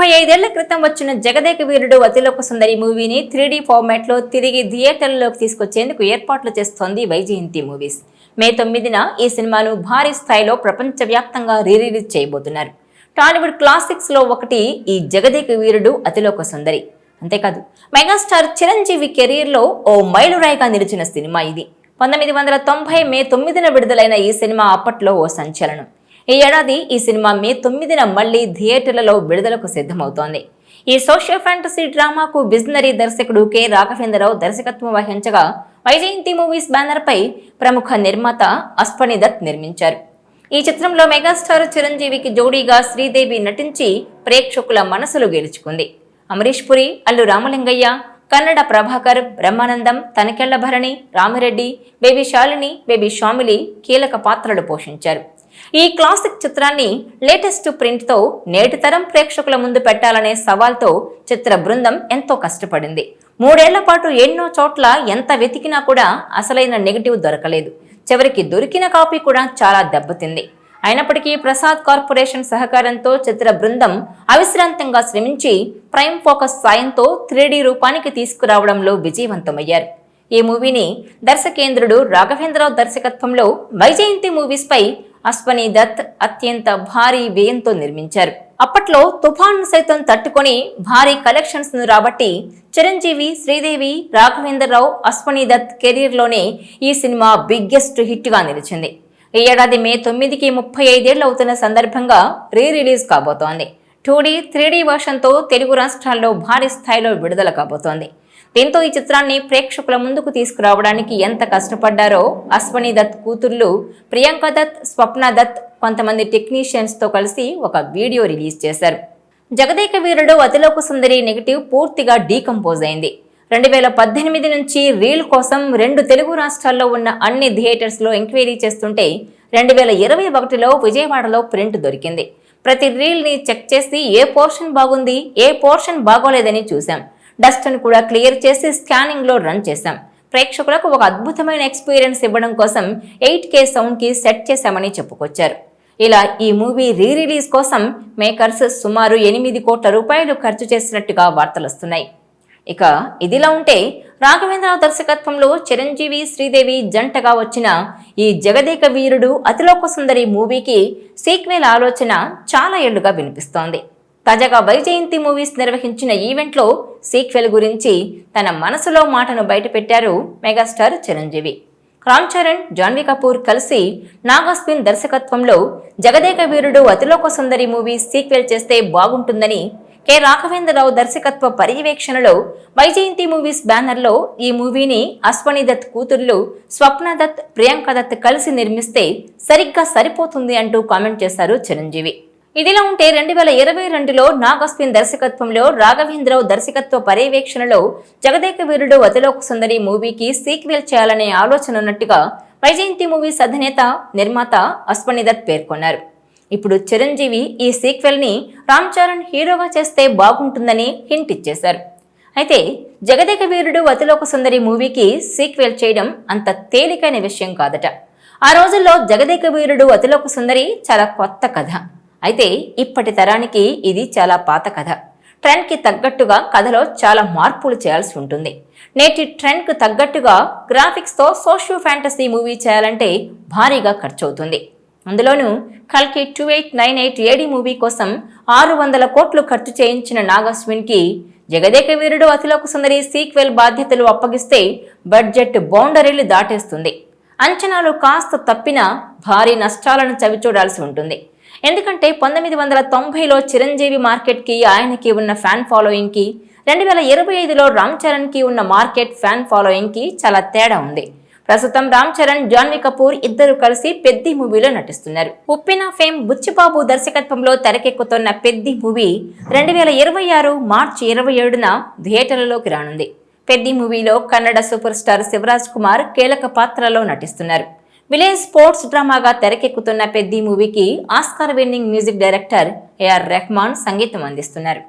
35 ఏళ్ల క్రితం వచ్చిన జగదేక వీరుడు అతిలోక సుందరి మూవీని 3D ఫార్మాట్ లో తిరిగి థియేటర్లలోకి తీసుకొచ్చేందుకు ఏర్పాట్లు చేస్తోంది వైజయంతి మూవీస్. మే 9న ఈ సినిమాను భారీ స్థాయిలో ప్రపంచవ్యాప్తంగా రిలీజ్ చేయబోతున్నారు. టాలీవుడ్ క్లాసిక్స్ లో ఒకటి ఈ జగదేక వీరుడు అతిలోక సుందరి. అంతేకాదు మెగాస్టార్ చిరంజీవి కెరీర్ లో ఓ మైలురాయిగా నిలిచిన సినిమా ఇది. 1990 మే 9న విడుదలైన ఈ సినిమా అప్పట్లో ఓ సంచలనం. ఈ ఏడాది ఈ సినిమా మే 9న మళ్లీ థియేటర్లలో విడుదలకు సిద్ధమవుతోంది. ఈ సోషల్ ఫ్యాంటసీ డ్రామాకు విజనరీ దర్శకుడు కె రాఘవేంద్రరావు దర్శకత్వం వహించగా వైజయంతి మూవీస్ బ్యానర్ పై ప్రముఖ నిర్మాత అశ్వని దత్ నిర్మించారు. ఈ చిత్రంలో మెగాస్టార్ చిరంజీవికి జోడీగా శ్రీదేవి నటించి ప్రేక్షకుల మనసులు గెలుచుకుంది. అమరీష్ పురి, అల్లు రామలింగయ్య, కన్నడ ప్రభాకర్, బ్రహ్మానందం, తనకెళ్ల భరణి, రామిరెడ్డి, బేబీ శాలిని, బేబీ షామిలి కీలక పాత్రలు పోషించారు. ఈ క్లాసిక్ చిత్రాన్ని లేటెస్ట్ ప్రింట్ తో నేటి తరం ప్రేక్షకుల ముందు పెట్టాలనే సవాల్తో చిత్ర బృందం ఎంతో కష్టపడింది. 3 ఏళ్ల పాటు ఎన్నో చోట్ల ఎంత వెతికినా కూడా అసలైన నెగటివ్ దొరకలేదు. చివరికి దొరికిన కాపీ కూడా చాలా దెబ్బతింది. అయినప్పటికీ ప్రసాద్ కార్పొరేషన్ సహకారంతో చిత్ర బృందం అవిశ్రాంతంగా శ్రమించి ప్రైమ్ ఫోకస్ సాయంతో 3D రూపానికి తీసుకురావడంలో విజయవంతమయ్యారు. ఈ మూవీని దర్శకేంద్రుడు రాఘవేంద్రరావు దర్శకత్వంలో వైజయంతి మూవీస్ పై అశ్వని దత్ అత్యంత భారీ వ్యయంతో నిర్మించారు. అప్పట్లో తుఫాను సైతం తట్టుకొని భారీ కలెక్షన్స్ ను రాబట్టి చిరంజీవి, శ్రీదేవి, రాఘవేంద్రరావు, అశ్వని దత్ కెరీర్ లోనే ఈ సినిమా బిగ్గెస్ట్ హిట్ గా నిలిచింది. ఈ ఏడాది మే 9కి 35 ఏళ్లు అవుతున్న సందర్భంగా రిలీజ్ కాబోతోంది. 2D, 3D వర్షన్తో తెలుగు రాష్ట్రాల్లో భారీ స్థాయిలో విడుదల కాబోతోంది. దీంతో ఈ చిత్రాన్ని ప్రేక్షకుల ముందుకు తీసుకురావడానికి ఎంత కష్టపడ్డారో అశ్వని దత్ కూతుర్లు ప్రియాంక దత్, స్వప్న దత్ కొంతమంది టెక్నీషియన్స్ తో కలిసి ఒక వీడియో రిలీజ్ చేశారు. జగదేక వీరుడు అతిలోక సుందరి నెగటివ్ పూర్తిగా డీకంపోజ్ అయింది. 2018 నుంచి రీల్ కోసం 2 తెలుగు రాష్ట్రాల్లో ఉన్న అన్ని థియేటర్స్ లో ఎంక్వైరీ చేస్తుంటే 2021లో విజయవాడలో ప్రింట్ దొరికింది. ప్రతి రీల్ ని చెక్ చేసి ఏ పోర్షన్ బాగుంది, ఏ పోర్షన్ బాగోలేదని చూసాం. డస్ట్ ను కూడా క్లియర్ చేసి స్కానింగ్ లో రన్ చేశాం. ప్రేక్షకులకు ఒక అద్భుతమైన ఎక్స్పీరియన్స్ ఇవ్వడం కోసం 8K సౌండ్ కి సెట్ చేశామని చెప్పుకొచ్చారు. ఇలా ఈ మూవీ రిలీజ్ కోసం మేకర్స్ సుమారు 8 కోట్ల రూపాయలు ఖర్చు చేసినట్టుగా వార్తలొస్తున్నాయి. ఇక ఇదిలా ఉంటే రాఘవేంద్రరావు దర్శకత్వంలో చిరంజీవి, శ్రీదేవి జంటగా వచ్చిన ఈ జగదేక వీరుడు అతిలోక సుందరి మూవీకి సీక్వెల్ ఆలోచన చాలా ఏళ్లుగా వినిపిస్తోంది. తాజాగా వైజయంతి మూవీస్ నిర్వహించిన ఈవెంట్లో సీక్వెల్ గురించి తన మనసులో మాటను బయటపెట్టారు మెగాస్టార్ చిరంజీవి. రామ్ చరణ్, జాన్వీ కపూర్ కలిసి నాగాస్విన్ దర్శకత్వంలో జగదేక వీరుడు అతిలోక సుందరి మూవీ సీక్వెల్ చేస్తే బాగుంటుందని కె రాఘవేంద్రరావు దర్శకత్వ పర్యవేక్షణలో వైజయంతి మూవీస్ బ్యానర్లో ఈ మూవీని అశ్వని దత్ కూతుర్లు స్వప్న దత్, ప్రియాంక దత్ కలిసి నిర్మిస్తే సరిగ్గా సరిపోతుంది అంటూ కామెంట్ చేశారు చిరంజీవి. ఇదిలా ఉంటే 2022లో నాగాస్విన్ దర్శకత్వంలో రాఘవేంద్రరావు దర్శకత్వ పర్యవేక్షణలో జగదేక వీరుడు అతిలోక సుందరి మూవీకి సీక్వెల్ చేయాలనే ఆలోచన ఉన్నట్టుగా వైజయంతి మూవీస్ అధినేత, నిర్మాత అశ్వని దత్ పేర్కొన్నారు. ఇప్పుడు చిరంజీవి ఈ సీక్వెల్ ని రామ్ చరణ్ హీరోగా చేస్తే బాగుంటుందని హింట్ ఇచ్చేశారు. అయితే జగదేక వీరుడు అతిలోక సుందరి మూవీకి సీక్వెల్ చేయడం అంత తేలికైన విషయం కాదట. ఆ రోజుల్లో జగదేక వీరుడు అతిలోక సుందరి చాలా కొత్త కథ. అయితే ఇప్పటి తరానికి ఇది చాలా పాత కథ. ట్రెండ్ కి తగ్గట్టుగా కథలో చాలా మార్పులు చేయాల్సి ఉంటుంది. నేటి ట్రెండ్ కు తగ్గట్టుగా గ్రాఫిక్స్ తో సోషల్ ఫ్యాంటసీ మూవీ చేయాలంటే భారీగా ఖర్చు అవుతుంది. అందులోనూ కల్కి 2898 AD మూవీ కోసం 600 కోట్లు ఖర్చు చేయించిన నాగాస్విన్ కి జగదేక వీరుడు అతిలోక సుందరి సీక్వెల్ బాధ్యతలు అప్పగిస్తే బడ్జెట్ బౌండరీలు దాటేస్తుంది. అంచనాలు కాస్త తప్పినా భారీ నష్టాలను చవిచూడాల్సి ఉంటుంది. ఎందుకంటే 1990లో చిరంజీవి మార్కెట్ కి, ఆయనకి ఉన్న ఫ్యాన్ ఫాలోయింగ్ కి, 2025లో రామ్ చరణ్ కి ఉన్న మార్కెట్ ఫ్యాన్ ఫాలోయింగ్ కి చాలా తేడా ఉంది. ప్రస్తుతం రామ్ చరణ్, జాన్వీ కపూర్ ఇద్దరు కలిసి పెద్ది మూవీలో నటిస్తున్నారు. ఉప్పెన ఫేమ్ బుచ్చిబాబు దర్శకత్వంలో తెరకెక్కుతున్న పెద్ది మూవీ 2026 మార్చి 27న థియేటర్లలోకి రానుంది. పెద్ది మూవీలో కన్నడ సూపర్ స్టార్ శివరాజ్ కుమార్ కీలక పాత్రలో నటిస్తున్నారు. విలేజ్ స్పోర్ట్స్ డ్రామాగా తెరకెక్కుతున్న పెద్ది మూవీకి Oscar winning music director AR Rahman సంగీతం అందిస్తున్నారు.